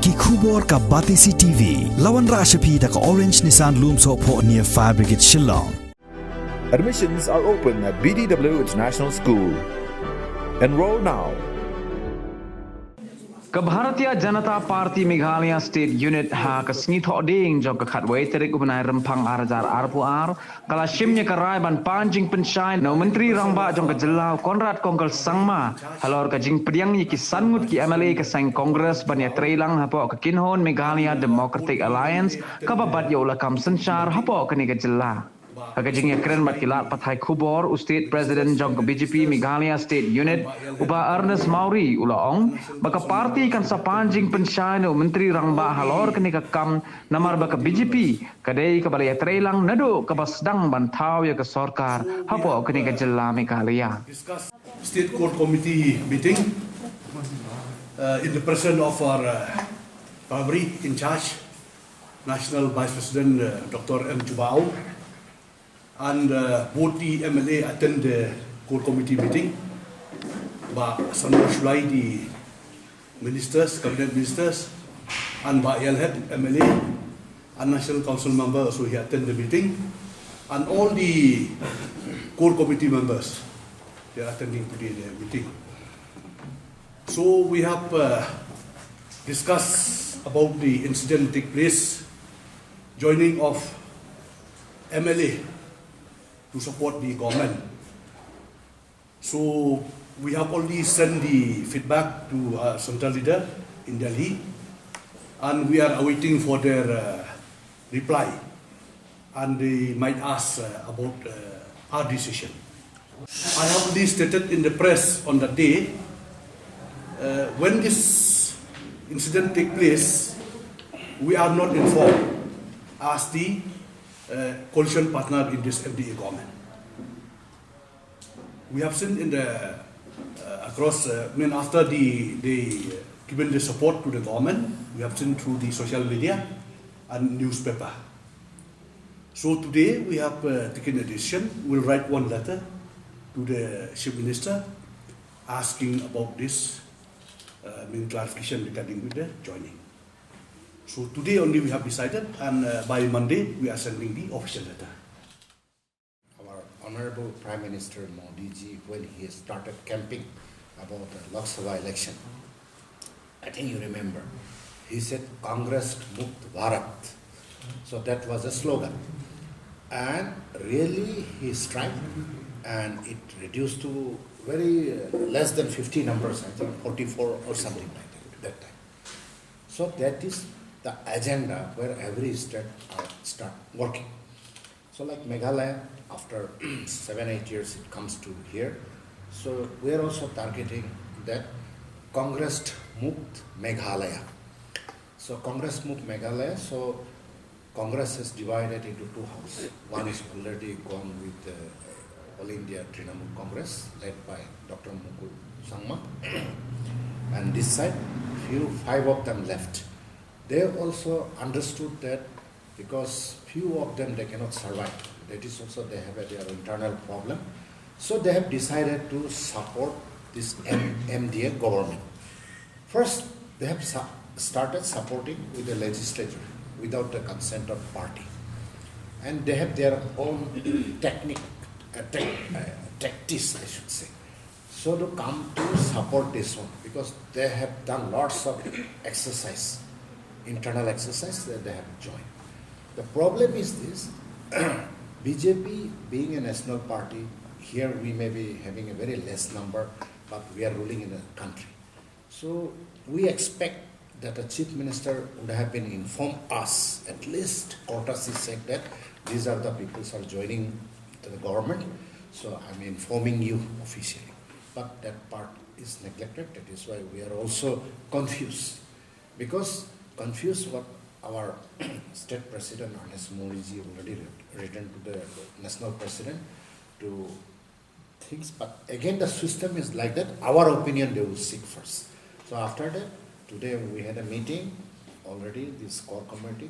ki khubor ka Batisi TV lawan rashapi da ka Orange Nissan Lumso po near Fire Brigade Shillong. Admissions are open at BDW International School. Enroll now. Bharatiya Janata Party Meghalaya State Unit ha kasngi thoding jog ka khatway terik ubanai rempang arajar arpuar kala shimnya karai ban pan Jingpynshai no Myntri Rangbah jong ka jelau Konrad Kongkal Sangma halor ka Pdiang ki sangut ki MLA ka sang Congress ban ya trailang hapo ka kinhon Meghalaya Democratic Alliance ka babat ya ula kam sanchar hapo ka ni ka jela Kajing ya keren bat kilat pathai khubor State President jong ka BJP Meghalaya State Unit uba Ernest Mauri ulaong baka parti kan sa Jingpynshai no Myntri Rangbah halor kani ka kam namar baka BJP kadai ka balaya trailang nado ka basdang bantau ya ka sarkar hapo kani ka jela Meghalaya State Core Committee meeting in the presence of our Primary in charge National Vice President Dr. M. Jubao and both the MLA attend the core committee meeting. Ba Sanur Shulai the ministers, cabinet ministers, and Ba Yelhead MLA and National Council member also he attend the meeting, and all the core committee members they are attending today the meeting. So we have discussed about the incident take place, joining of MLA to support the government. So we have already sent the feedback to our central leader in Delhi, and we are awaiting for their reply, and they might ask about our decision. I have already stated in the press on that day, when this incident take place, we are not informed as the coalition partner in this MDA government. We have seen in the across, after they given the support to the government, we have seen through the social media and newspaper. So today we have taken a decision. We'll write one letter to the Chief Minister asking about this clarification regarding with the joining. So today only we have decided, and by Monday we are sending the official letter. Our Honorable Prime Minister Modi ji, when he started camping about the Lok Sabha election, I think you remember, he said Congress Mukt Bharat. So that was a slogan. And really he struck, and it reduced to very less than 50 numbers, I think 44 or something like that time. So that is the agenda where every state start working. So like Meghalaya, after 7-8 years it comes to here. So we are also targeting that Congress Mukt Meghalaya. So Congress Mukt Meghalaya, so Congress is divided into two houses. One is already gone with All India Trinamool Congress led by Dr. Mukul Sangma. And this side, 5 of them left. They also understood that because few of them they cannot survive. That is also they have their internal problem. So they have decided to support this MDA government. First, they have started supporting with the legislature without the consent of party. And they have their own tactics, I should say. So to come to support this one, because they have done lots of exercise, internal exercise that they have joined. The problem is this, BJP being a national party, here we may be having a very less number, but we are ruling in a country. So we expect that the Chief Minister would have been informed us, at least courtesy sake, that these are the people who are joining to the government. So I'm informing you officially. But that part is neglected. That is why we are also confused. Because confused what our state president, Ernest Moriji, already written to the national president to things. But again, the system is like that. Our opinion they will seek first. So after that, today we had a meeting. Already this core committee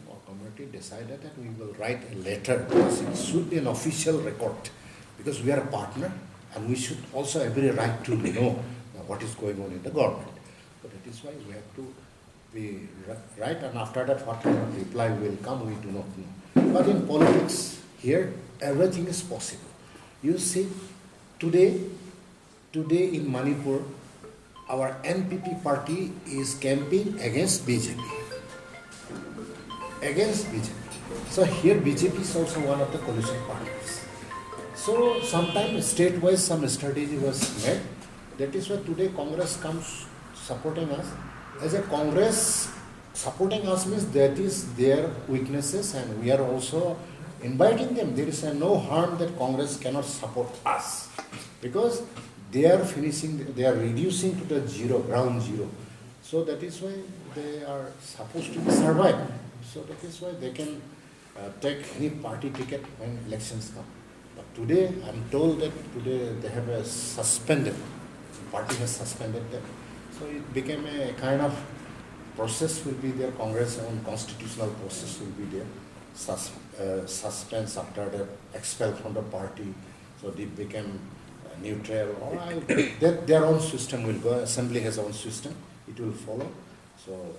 decided that we will write a letter because it should be an official record. Because we are a partner and we should also have every right to know what is going on in the government. So that is why we have to we write, and after that what kind of reply will come, we do not know. But in politics, here, everything is possible. You see, today in Manipur, our NPP party is campaigning against BJP. Against BJP. So here BJP is also one of the coalition parties. So sometimes state-wise some strategy was made. That is why today Congress comes supporting us. As a Congress supporting us means that is their weaknesses, and we are also inviting them. There is no harm that Congress cannot support us, because they are reducing to the ground zero. So that is why they are supposed to be survived. So that is why they can take any party ticket when elections come. But today, I'm told that today they have a suspended, party has suspended them. So it became a kind of process will be there, Congress own constitutional process will be there. Suspense after the expelled from the party, so they became neutral. Their own system will go, Assembly has own system, it will follow. So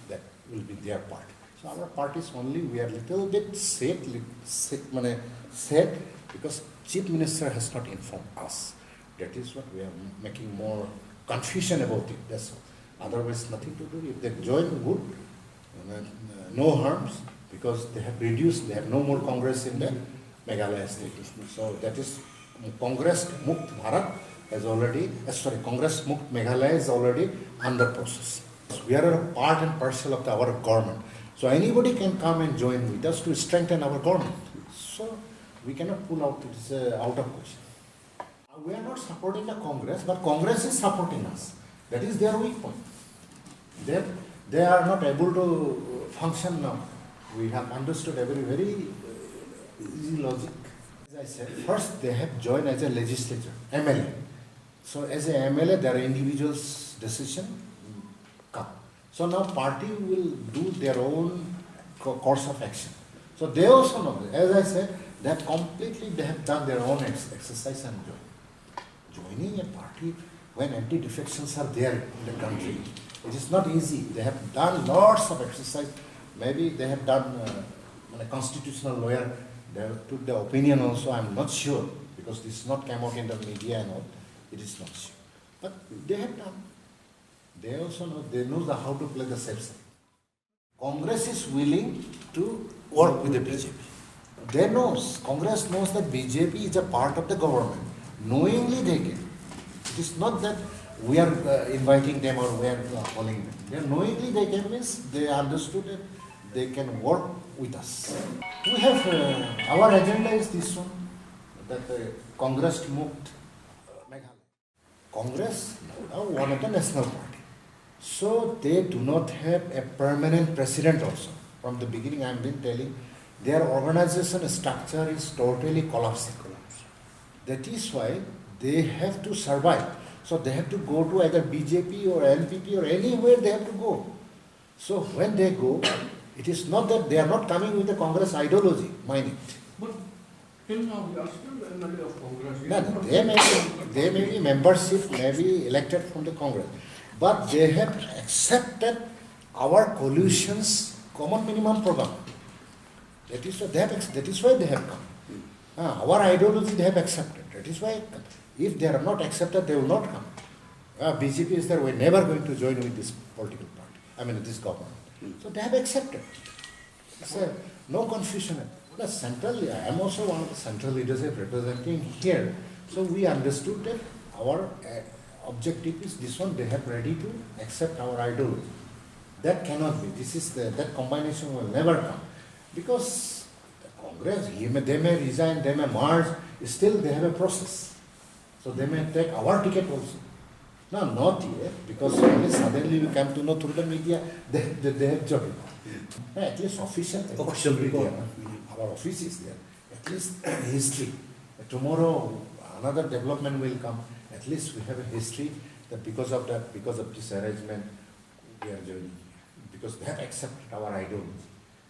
that will be their part. So our parties only, we are little bit sad because Chief Minister has not informed us. That is what we are making more confusion about it, that's all. Otherwise nothing to do. If they join, good, no harms, because they have reduced, they have no more Congress in the Meghalaya state. So that is Congress Mukt Bharat has already, Congress Mukt Meghalaya is already under process. So we are a part and parcel of our government. So anybody can come and join with us to strengthen our government. So we cannot pull out, it is out of question. We are not supporting the Congress, but Congress is supporting us. That is their weak point. They are not able to function now. We have understood a very easy logic. As I said, first they have joined as a legislature, MLA. So as a MLA, their individual's decision come. So now party will do their own course of action. So they also know, as I said, that completely they have done their own exercise and joining a party when anti-defections are there in the country. It is not easy. They have done lots of exercise. Maybe they have done, a constitutional lawyer, they took the opinion also, I'm not sure, because this is not came out in the media and all, it is not sure. But they have done. They also know, they know how to play the safe side. Congress is willing to work with the BJP. They knows, Congress knows that BJP is a part of the government. Knowingly they can. It is not that we are inviting them or we are calling them. They knowingly they can, means they understood that they can work with us. We have, our agenda is this one, that Congress Mukt Meghalaya. Congress, now one of the national party. So they do not have a permanent president also. From the beginning I have been telling, their organization structure is totally collapsing. That is why they have to survive. So they have to go to either BJP or NPP or anywhere they have to go. So when they go, it is not that they are not coming with the Congress ideology, mind it. But till now we are still MLA of Congress. No, they may be membership, may be elected from the Congress. But they have accepted our coalition's common minimum program. That is why they have come. Our ideology they have accepted. That is why, if they are not accepted, they will not come. BJP is there, we are never going to join with this political party, this government. So they have accepted. So no confusion. But centrally, I am also one of the central leadership representing here. So we understood that our objective is this one, they have ready to accept our ideology. That cannot be. That combination will never come. Because the Congress, they may resign, they may merge, still they have a process. So they may take our ticket also. No, not yet, because only suddenly we come to know through the media that they have joined. At least official report. Our office is there. At least history. Tomorrow another development will come. At least we have a history that because of this arrangement we are joining. Because they have accepted our ideology.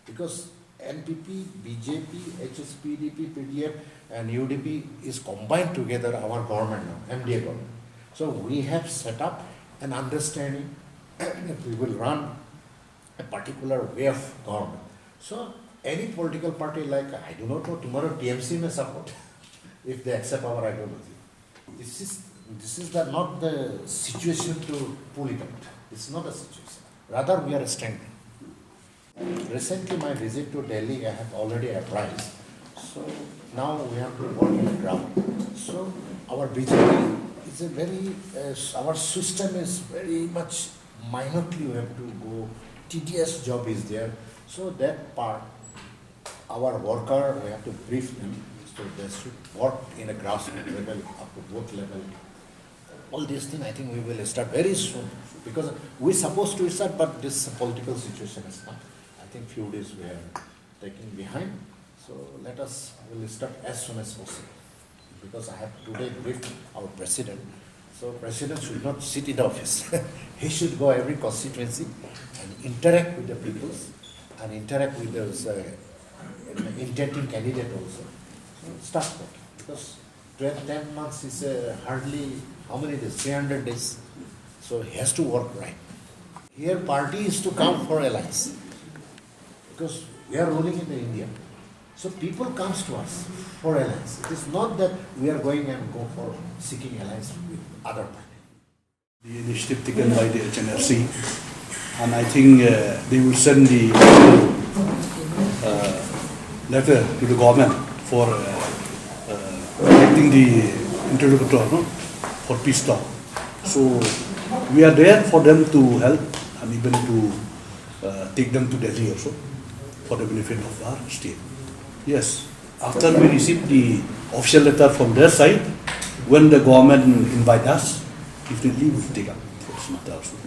Because NPP, BJP, HSPDP, PDF and UDP is combined together our government now, MDA government. So we have set up an understanding that we will run a particular way of government. So any political party, like, I do not know, tomorrow TMC may support if they accept our ideology. This is not the situation to pull it out. It's not a situation. Rather, we are strengthening. Recently, my visit to Delhi, I have already apprised. So now we have to work on the ground. So our BJP is a very, our system is very much minutely, we have to go, tedious job is there. So that part, our worker, we have to brief them. So they should work in a grassroots level, up to both level. All these things, I think we will start very soon. Because we're supposed to start, but this political situation is not. I think few days we are taking behind. So let us, we'll start as soon as possible. Because I have today briefed our president. So president should not sit in the office. He should go every constituency and interact with the people and interact with those intending candidate also. So start working. Because 10 months is hardly, how many days? 300 days. So he has to work right. Here party is to come for alliance. Because we are ruling in India. So people comes to us for alliance. It is not that we are going and go for seeking alliance with other parties. The initiative taken by the HNRC, and I think they will send the letter to the government for electing the interlocutor for peace talk. So we are there for them to help and even to take them to Delhi also for the benefit of our state. Yes, after we receive the official letter from their side, when the government invite us, definitely we will take up this matter also.